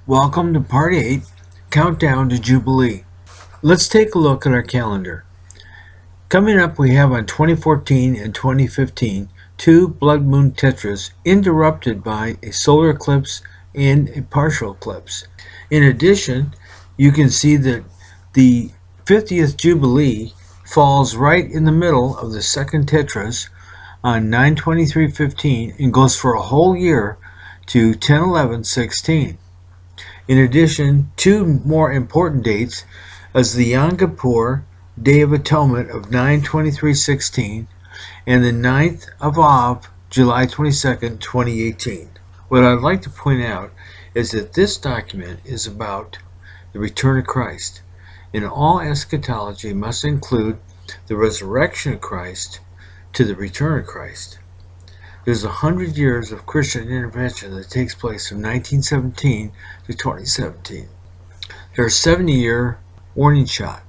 Welcome to Part 8, Countdown to Jubilee. Let's take a look at our calendar. Coming up, we have on 2014 and 2015 two blood moon Tetrads interrupted by a solar eclipse and a partial eclipse. In addition, you can see that the 50th Jubilee falls right in the middle of the second Tetrads on 9/23/15 and goes for a whole year to 10/11/16. In addition, two more important dates as the Yom Kippur Day of Atonement of 9/23/16 and the 9th of Av, July 22nd, 2018. What I'd like to point out is that this document is about the return of Christ, and all eschatology must include the resurrection of Christ to the return of Christ. There's 100 years of Christian intervention that takes place from 1917 to 2017. There's a 70-year warning shot.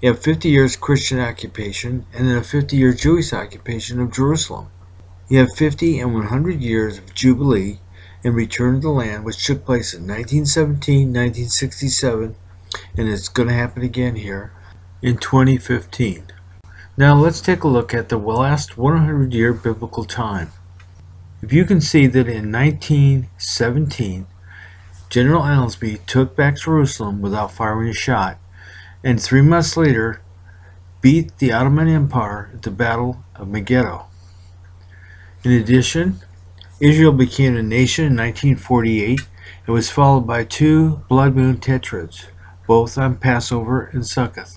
You have 50 years Christian occupation and then a 50-year Jewish occupation of Jerusalem. You have 50 and 100 years of Jubilee and return to the land, which took place in 1917, 1967, and it's going to happen again here in 2015. Now let's take a look at the last 100-year biblical time. If you can see that in 1917, General Allenby took back Jerusalem without firing a shot, and 3 months later beat the Ottoman Empire at the Battle of Megiddo. In addition, Israel became a nation in 1948 and was followed by two blood moon Tetrads, both on Passover and Succoth.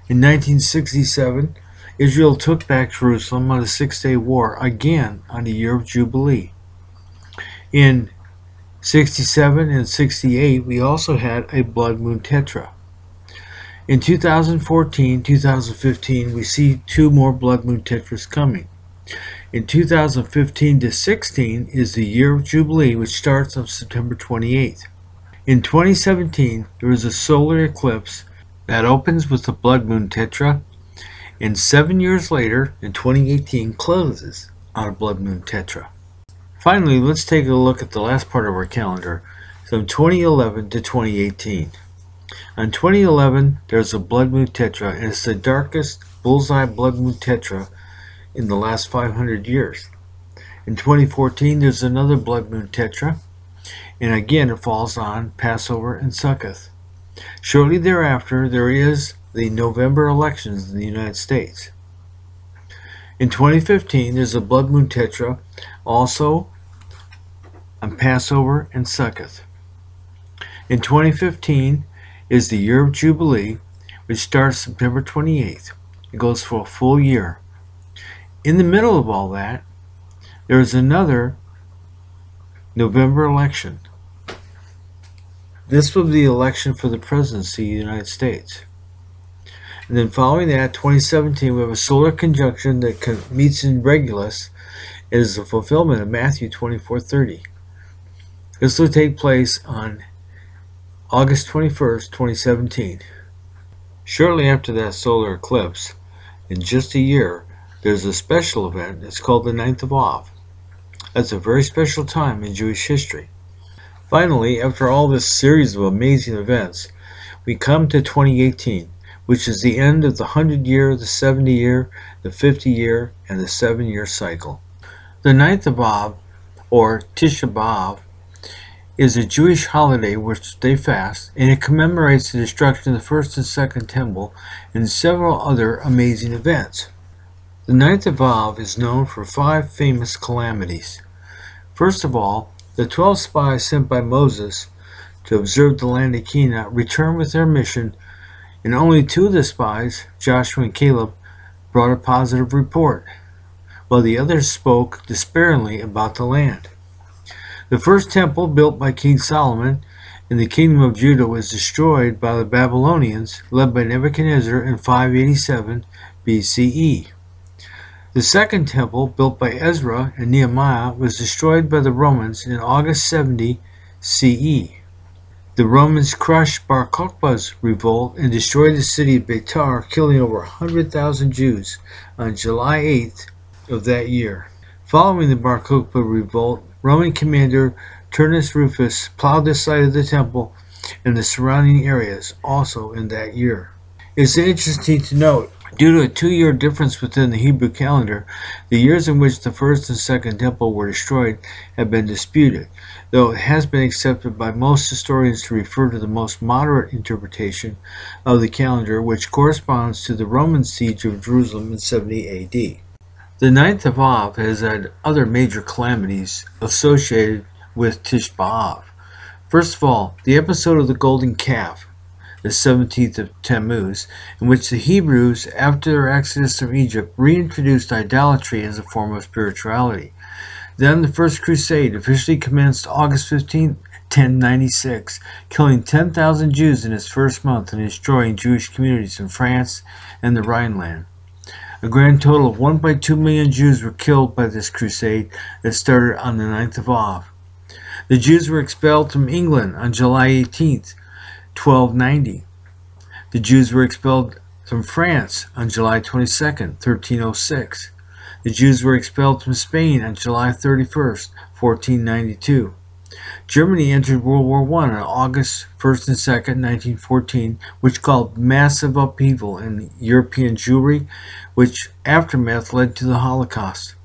In 1967, Israel took back Jerusalem on the Six-Day War, again on the year of Jubilee. In 67 and 68, we also had a blood moon Tetra. In 2014, 2015, we see two more blood moon Tetras coming. In 2015 to 16 is the year of Jubilee, which starts on September 28th. In 2017, there is a solar eclipse that opens with the blood moon Tetra, and 7 years later, in 2018, closes on a blood moon Tetra. Finally, let's take a look at the last part of our calendar, from 2011 to 2018. On 2011, there's a blood moon Tetra, and it's the darkest bullseye blood moon Tetra in the last 500 years. In 2014, there's another blood moon Tetra, and again it falls on Passover and Succoth. Shortly thereafter, there is the November elections in the United States. In 2015, there's a blood moon Tetra, also on Passover and Succoth. In 2015 is the year of Jubilee, which starts September 28th. It goes for a full year. In the middle of all that, there is another November election. This will be the election for the presidency of the United States. And then following that, 2017, we have a solar conjunction that meets in Regulus. It is the fulfillment of Matthew 24:30. This will take place on August 21st, 2017. Shortly after that solar eclipse, in just a year, there's a special event. It's called the 9th of Av. That's a very special time in Jewish history. Finally, after all this series of amazing events, we come to 2018, which is the end of the 100-year, the 70-year, the 50-year, and the 7-year cycle. The 9th of Av, or Tisha B'Av, is a Jewish holiday which they fast, and it commemorates the destruction of the first and second temple and several other amazing events. The 9th of Av is known for 5 famous calamities. First of all, the 12 spies sent by Moses to observe the land of Canaan returned with their mission, and only 2 of the spies, Joshua and Caleb, brought a positive report, while the others spoke despairingly about the land. The first temple, built by King Solomon in the kingdom of Judah, was destroyed by the Babylonians, led by Nebuchadnezzar in 587 BCE. The second temple, built by Ezra and Nehemiah, was destroyed by the Romans in August 70 CE. The Romans crushed Bar Kokhba's revolt and destroyed the city of Beitar, killing over 100,000 Jews on July 8th of that year. Following the Bar Kokhba revolt, Roman commander Turnus Rufus plowed the site of the temple and the surrounding areas also in that year. It's interesting to note, due to a 2-year difference within the Hebrew calendar, the years in which the first and second temple were destroyed have been disputed, though it has been accepted by most historians to refer to the most moderate interpretation of the calendar, which corresponds to the Roman siege of Jerusalem in 70 AD. The 9th of Av has had other major calamities associated with Tish B'Av. First of all, the episode of the golden calf, the 17th of Tammuz, in which the Hebrews, after their exodus from Egypt, reintroduced idolatry as a form of spirituality. Then the First Crusade officially commenced August 15, 1096, killing 10,000 Jews in its first month and destroying Jewish communities in France and the Rhineland. A grand total of 1.2 million Jews were killed by this crusade that started on the 9th of Av. The Jews were expelled from England on July 18, 1290. The Jews were expelled from France on July 22, 1306. The Jews were expelled from Spain on July 31, 1492. Germany entered World War I on August 1st and 2nd, 1914, which caused massive upheaval in European Jewry, which aftermath led to the Holocaust.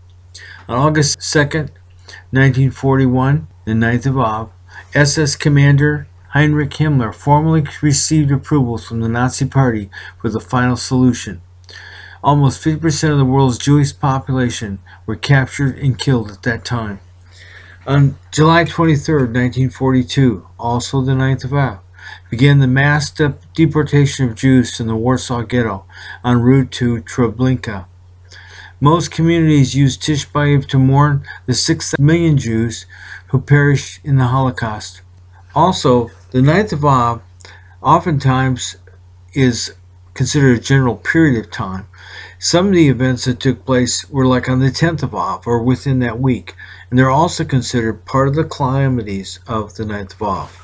On August 2nd, 1941, the 9th of Av, SS Commander Heinrich Himmler formally received approval from the Nazi Party for the final solution. Almost 50% of the world's Jewish population were captured and killed at that time. On July 23, 1942, also the 9th of Av, began the mass deportation of Jews from the Warsaw Ghetto en route to Treblinka. Most communities used Tish B'Av to mourn the 6 million Jews who perished in the Holocaust. Also, the 9th of Av oftentimes is considered a general period of time. Some of the events that took place were like on the 10th of Av or within that week, and they're also considered part of the calamities of the 9th of Av.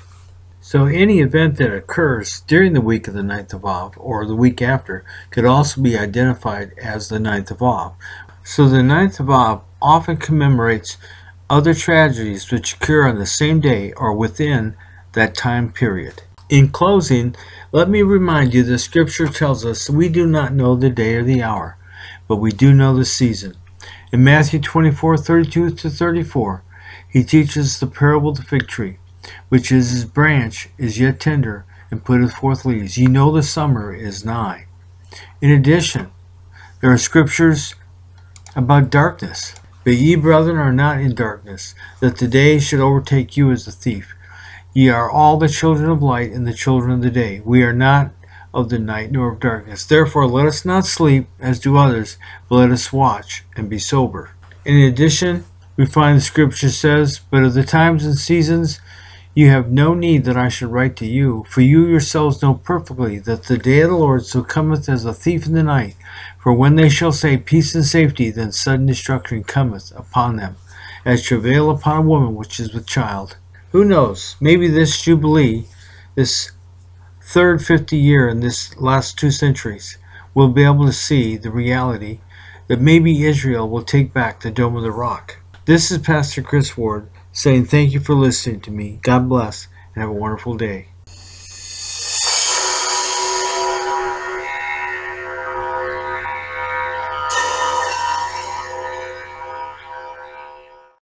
So any event that occurs during the week of the 9th of Av or the week after could also be identified as the 9th of Av. So the 9th of Av often commemorates other tragedies which occur on the same day or within that time period. In closing, let me remind you that Scripture tells us we do not know the day or the hour, but we do know the season. In Matthew 24:32-34, he teaches the parable of the fig tree, which is his branch is yet tender and putteth forth leaves. Ye know the summer is nigh. In addition, there are scriptures about darkness. But ye, brethren, are not in darkness, that the day should overtake you as a thief. Ye are all the children of light and the children of the day. We are not of the night nor of darkness. Therefore let us not sleep, as do others, but let us watch and be sober. In addition, we find the scripture says, But of the times and seasons you have no need that I should write to you, for you yourselves know perfectly that the day of the Lord so cometh as a thief in the night. For when they shall say peace and safety, then sudden destruction cometh upon them, as travail upon a woman which is with child. Who knows, maybe this Jubilee, this third 50 year in this last 2 centuries, we'll be able to see the reality that maybe Israel will take back the Dome of the Rock. This is Pastor Chris Ward saying thank you for listening to me. God bless and have a wonderful day.